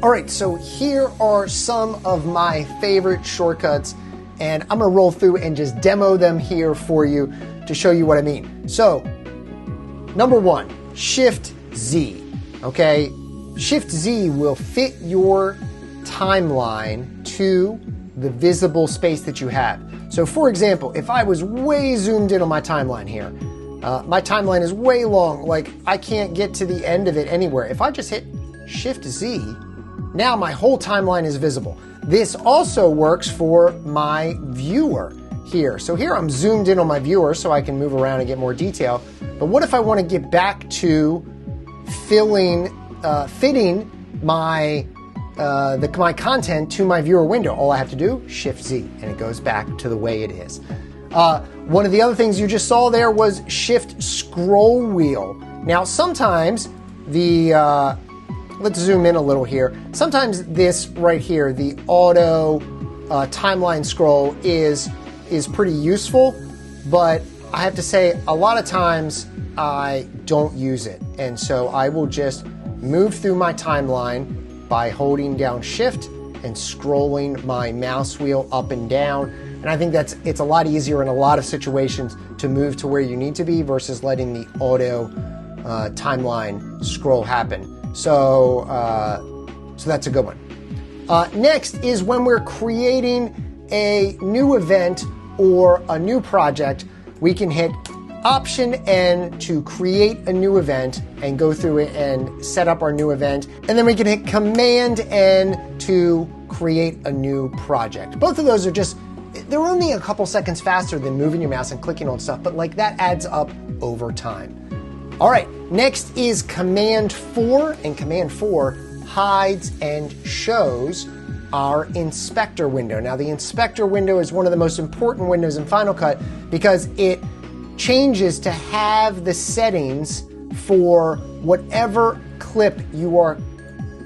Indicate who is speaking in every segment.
Speaker 1: All right, so here are some of my favorite shortcuts, and I'm gonna roll through and just demo them here for you to show you what I mean. So, number one, Shift Z, okay? Shift Z will fit your timeline to the visible space that you have. So for example, if I was way zoomed in on my timeline here, my timeline is way long, like I can't get to the end of it anywhere. If I just hit Shift Z, now my whole timeline is visible. This also works for my viewer here. So here I'm zoomed in on my viewer so I can move around and get more detail. But what if I want to get back to fitting my my content to my viewer window? All I have to do, Shift Z, and it goes back to the way it is. One of the other things you just saw there was Shift Scroll Wheel. Now sometimes let's zoom in a little here. Sometimes this right here, the auto timeline scroll is pretty useful, but I have to say a lot of times I don't use it. And so I will just move through my timeline by holding down Shift and scrolling my mouse wheel up and down. And I think it's a lot easier in a lot of situations to move to where you need to be versus letting the auto timeline scroll happen. So that's a good one. Next is when we're creating a new event or a new project, we can hit Option N to create a new event and go through it and set up our new event. And then we can hit Command N to create a new project. Both of those are they're only a couple seconds faster than moving your mouse and clicking on stuff, but like that adds up over time. All right, next is Command 4, and Command 4 hides and shows our inspector window. Now the inspector window is one of the most important windows in Final Cut because it changes to have the settings for whatever clip you are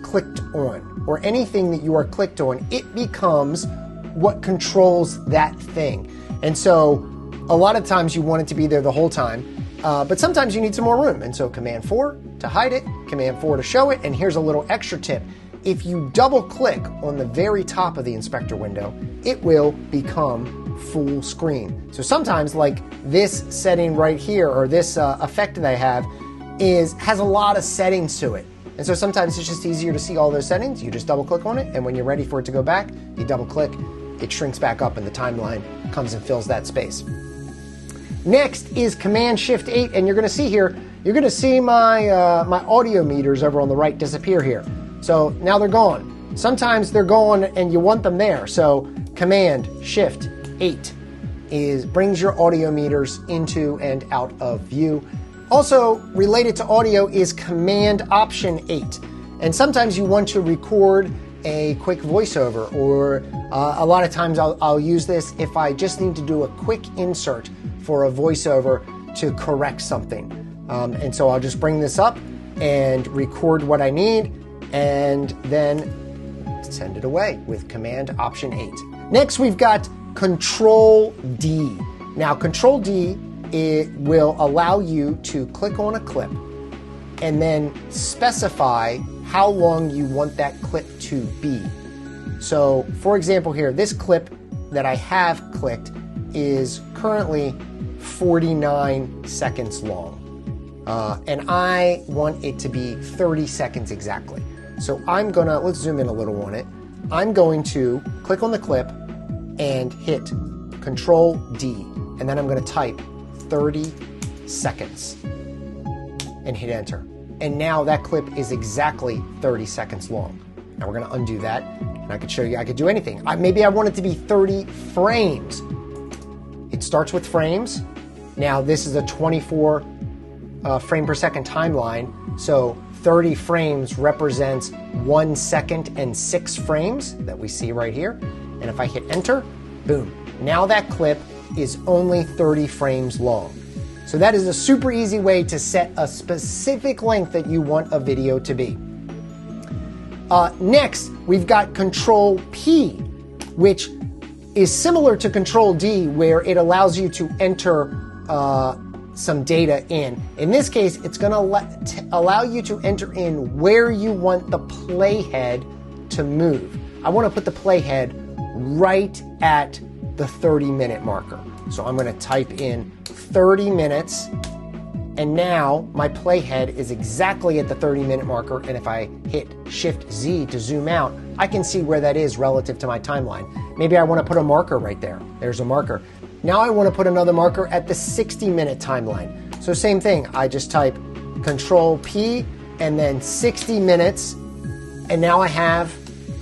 Speaker 1: clicked on or anything that you are clicked on. It becomes what controls that thing. And so a lot of times you want it to be there the whole time, but sometimes you need some more room. And so Command 4 to hide it, Command 4 to show it, and here's a little extra tip. If you double click on the very top of the inspector window, it will become full screen. So sometimes like this setting right here, or this effect that I have has a lot of settings to it. And so sometimes it's just easier to see all those settings. You just double click on it, and when you're ready for it to go back, you double click, it shrinks back up and the timeline comes and fills that space. Next is Command Shift 8, and you're gonna see here, you're gonna see my audio meters over on the right disappear here. So now they're gone. Sometimes they're gone and you want them there. So Command Shift 8 brings your audio meters into and out of view. Also related to audio is Command Option 8. And sometimes you want to record a quick voiceover, or a lot of times I'll use this if I just need to do a quick insert for a voiceover to correct something. And so I'll just bring this up and record what I need and then send it away with Command Option 8. Next, we've got Control D. Now, Control D, it will allow you to click on a clip and then specify how long you want that clip to be. So, for example here, this clip that I have clicked is currently 49 seconds long. And I want it to be 30 seconds exactly. So let's zoom in a little on it. I'm going to click on the clip and hit Control D, and then I'm going to type 30 seconds and hit enter. And now that clip is exactly 30 seconds long. Now we're going to undo that, and I could show you I could do anything. Maybe I want it to be 30 frames. It starts with frames. Now this is a 24 frame per second timeline, so 30 frames represents 1 second and 6 frames that we see right here. And if I hit enter, boom. Now that clip is only 30 frames long. So that is a super easy way to set a specific length that you want a video to be. Next, we've got Control P, which is similar to Control D, where it allows you to enter some data in. In this case, it's going to allow you to enter in where you want the playhead to move. I want to put the playhead right at the 30-minute marker. So I'm going to type in 30 minutes, and now my playhead is exactly at the 30-minute marker, and if I hit Shift-Z to zoom out, I can see where that is relative to my timeline. Maybe I want to put a marker right there. There's a marker. Now I want to put another marker at the 60-minute timeline. So same thing, I just type Control-P and then 60 minutes, and now I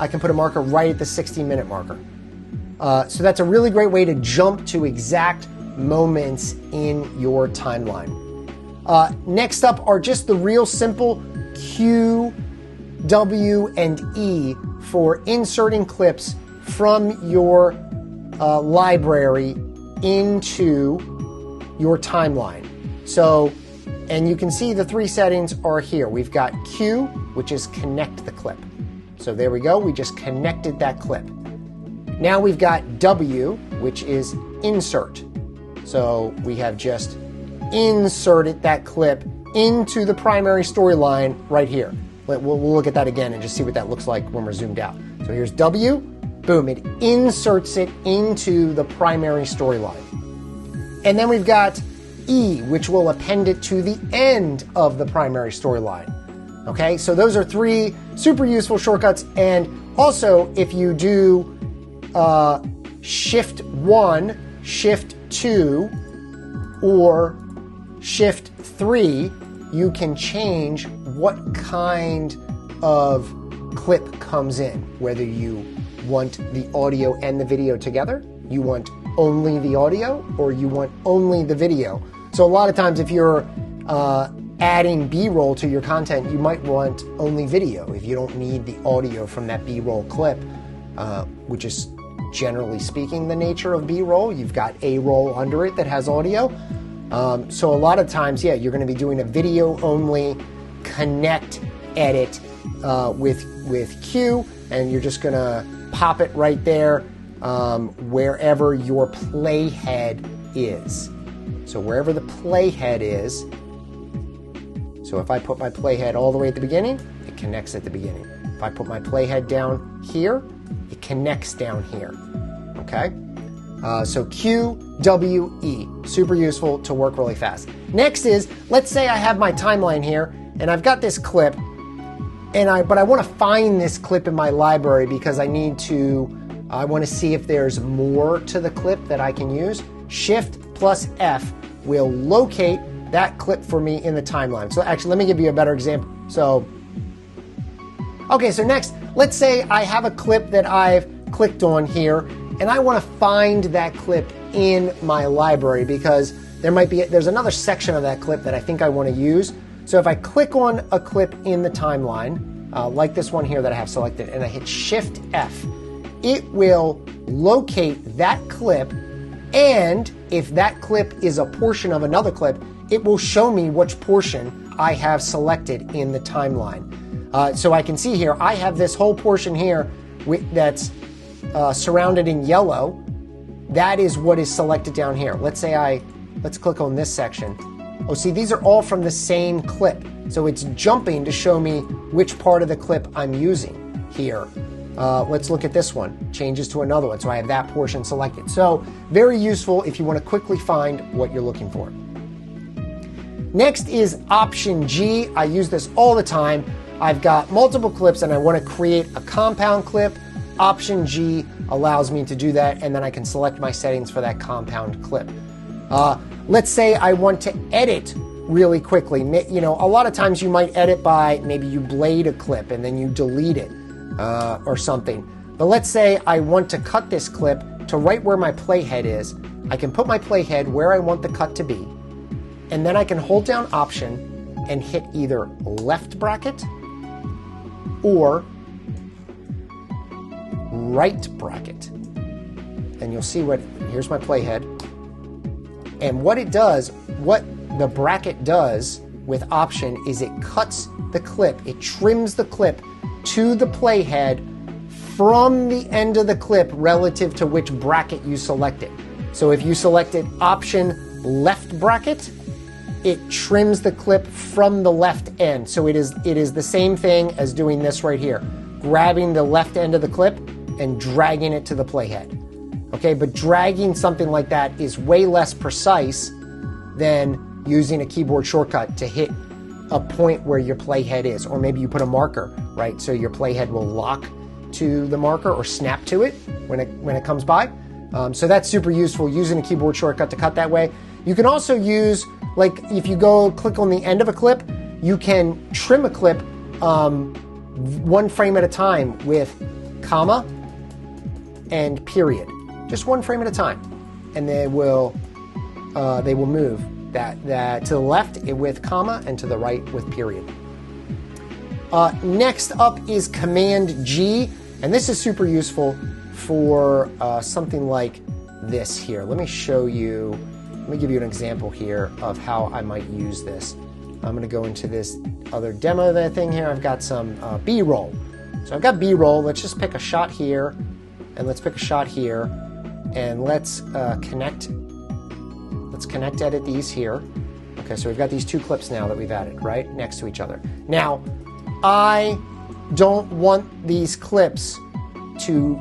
Speaker 1: can put a marker right at the 60-minute marker. So that's a really great way to jump to exact moments in your timeline. Next up are just the real simple Q, W, and E for inserting clips from your library into your timeline. So, and you can see the three settings are here. We've got Q, which is connect the clip. So there we go, we just connected that clip. Now we've got W, which is insert. So we have just inserted that clip into the primary storyline right here. We'll look at that again and just see what that looks like when we're zoomed out. So here's W, boom, it inserts it into the primary storyline. And then we've got E, which will append it to the end of the primary storyline. Okay, so those are three super useful shortcuts. And also, if you do Shift 1, Shift 2, or Shift 3, you can change what kind of clip comes in, whether you want the audio and the video together, you want only the audio, or you want only the video. So a lot of times if you're adding B-roll to your content, you might want only video if you don't need the audio from that B-roll clip, which is generally speaking the nature of B-roll. You've got A-roll under it that has audio. So a lot of times, yeah, you're going to be doing a video only connect edit with Q, and you're just going to pop it right there wherever your playhead is. So wherever the playhead is, so if I put my playhead all the way at the beginning, it connects at the beginning. If I put my playhead down here, it connects down here. Okay? So Q, W, E, super useful to work really fast. Next is, let's say I have my timeline here, and I've got this clip, but I want to find this clip in my library because I want to see if there's more to the clip that I can use. Shift plus F will locate that clip for me in the timeline. So actually, let me give you a better example. So next, let's say I have a clip that I've clicked on here, and I want to find that clip in my library because there's another section of that clip that I think I want to use. So if I click on a clip in the timeline, like this one here that I have selected, and I hit Shift F, it will locate that clip, and if that clip is a portion of another clip, it will show me which portion I have selected in the timeline. So I can see here, I have this whole portion here that's surrounded in yellow. That is what is selected down here. Let's click on this section. Oh, see, these are all from the same clip. So it's jumping to show me which part of the clip I'm using here. Let's look at this one. Changes to another one. So I have that portion selected. So very useful if you want to quickly find what you're looking for. Next is Option G. I use this all the time. I've got multiple clips and I want to create a compound clip. Option G allows me to do that, and then I can select my settings for that compound clip. Let's say I want to edit really quickly. You know, a lot of times you might edit by maybe you blade a clip and then you delete it or something. But let's say I want to cut this clip to right where my playhead is. I can put my playhead where I want the cut to be, and then I can hold down Option and hit either left bracket or right bracket. And you'll see here's my playhead. And what the bracket does with Option is it cuts the clip, it trims the clip to the playhead from the end of the clip relative to which bracket you selected. So if you selected Option left bracket, it trims the clip from the left end. So it is the same thing as doing this right here. grabbing the left end of the clip and dragging it to the playhead. Okay, but dragging something like that is way less precise than using a keyboard shortcut to hit a point where your playhead is, or maybe you put a marker, right? So your playhead will lock to the marker or snap to it when it comes by. So that's super useful, using a keyboard shortcut to cut that way. You can also use, like if you go click on the end of a clip, you can trim a clip one frame at a time with comma and period. Just one frame at a time. And they will move that to the left with comma and to the right with period. Next up is Command G, and this is super useful for something like this here. Let me show you, let me give you an example here of how I might use this. I'm going to go into this other demo thing here. I've got some B-roll. So I've got B-roll. Let's just pick a shot here, and let's pick a shot here, and let's connect. Let's connect edit these here. Okay, so we've got these two clips now that we've added, right, next to each other. Now, I don't want these clips to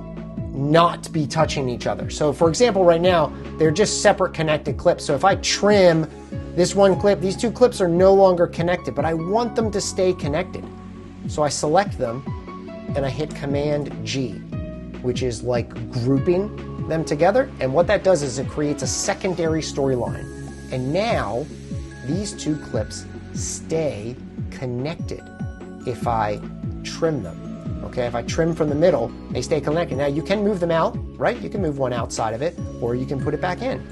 Speaker 1: not be touching each other. So for example, right now, they're just separate connected clips. So if I trim this one clip, these two clips are no longer connected, but I want them to stay connected. So I select them and I hit Command G, which is like grouping them together. And what that does is it creates a secondary storyline. And now these two clips stay connected if I trim them. Okay, if I trim from the middle, they stay connected. Now you can move them out, right? You can move one outside of it, or you can put it back in.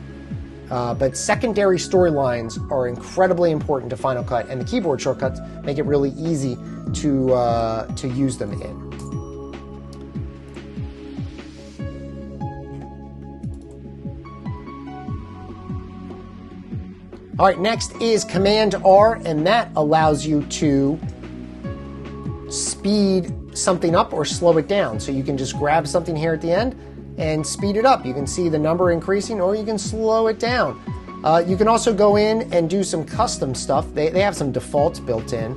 Speaker 1: But secondary storylines are incredibly important to Final Cut, and the keyboard shortcuts make it really easy to use them in. All right, next is Command R, and that allows you to speed something up or slow it down. So you can just grab something here at the end and speed it up. You can see the number increasing, or you can slow it down. You can also go in and do some custom stuff. They have some defaults built in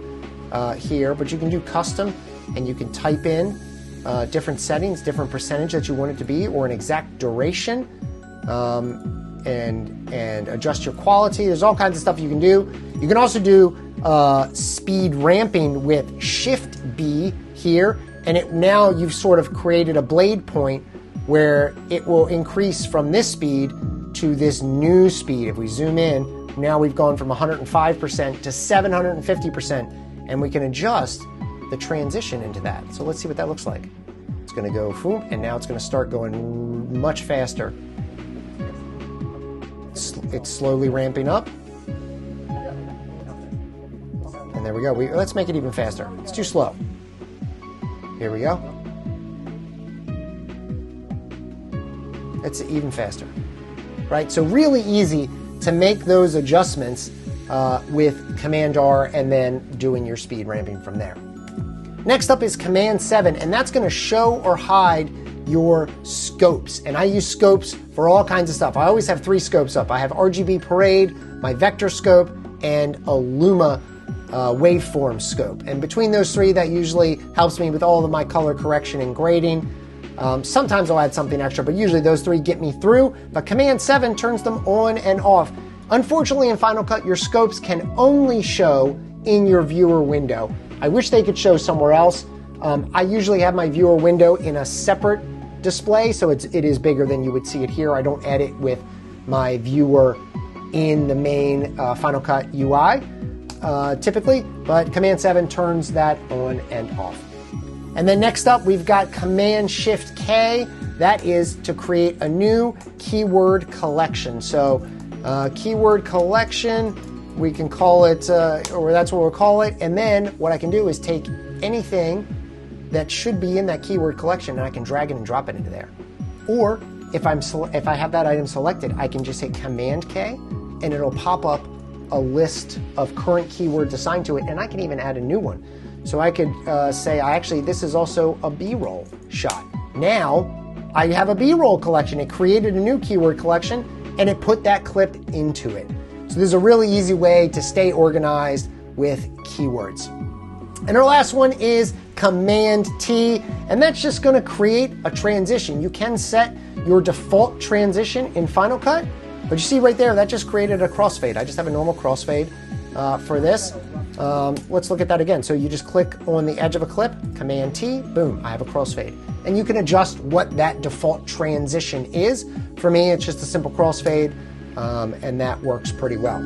Speaker 1: here, but you can do custom, and you can type in different settings, different percentage that you want it to be, or an exact duration, and adjust your quality. There's all kinds of stuff you can do. You can also do speed ramping with Shift B here, and now you've sort of created a blade point where it will increase from this speed to this new speed. If we zoom in, now we've gone from 105% to 750%, and we can adjust the transition into that. So let's see what that looks like. It's going to go boom, and now it's going to start going much faster. It's slowly ramping up. And there we go. Let's make it even faster. It's too slow. Here we go. It's even faster. Right? So really easy to make those adjustments with Command R and then doing your speed ramping from there. Next up is Command 7, and that's going to show or hide your scopes. And I use scopes for all kinds of stuff. I always have 3 scopes up. I have RGB Parade, my vector scope, and a Luma waveform scope. And between those 3, that usually helps me with all of my color correction and grading. Sometimes I'll add something extra, but usually those 3 get me through. But Command 7 turns them on and off. Unfortunately, in Final Cut, your scopes can only show in your viewer window. I wish they could show somewhere else. I usually have my viewer window in a separate display, so it is bigger than you would see it here. I don't edit with my viewer in the main Final Cut UI typically, but Command 7 turns that on and off. And then next up, we've got Command Shift K. That is to create a new keyword collection. So keyword collection, we can call it, or that's what we'll call it. And then what I can do is take anything that should be in that keyword collection, and I can drag it and drop it into there. Or if I have that item selected, I can just hit Command K, and it'll pop up a list of current keywords assigned to it, and I can even add a new one. So I could say, this is also a B-roll shot. Now I have a B-roll collection. It created a new keyword collection, and it put that clip into it. So there's a really easy way to stay organized with keywords. And our last one is Command T, and that's just going to create a transition. You can set your default transition in Final Cut, but you see right there, that just created a crossfade. I just have a normal crossfade for this. Let's look at that again. So you just click on the edge of a clip, Command T, boom, I have a crossfade. And you can adjust what that default transition is. For me, it's just a simple crossfade, and that works pretty well.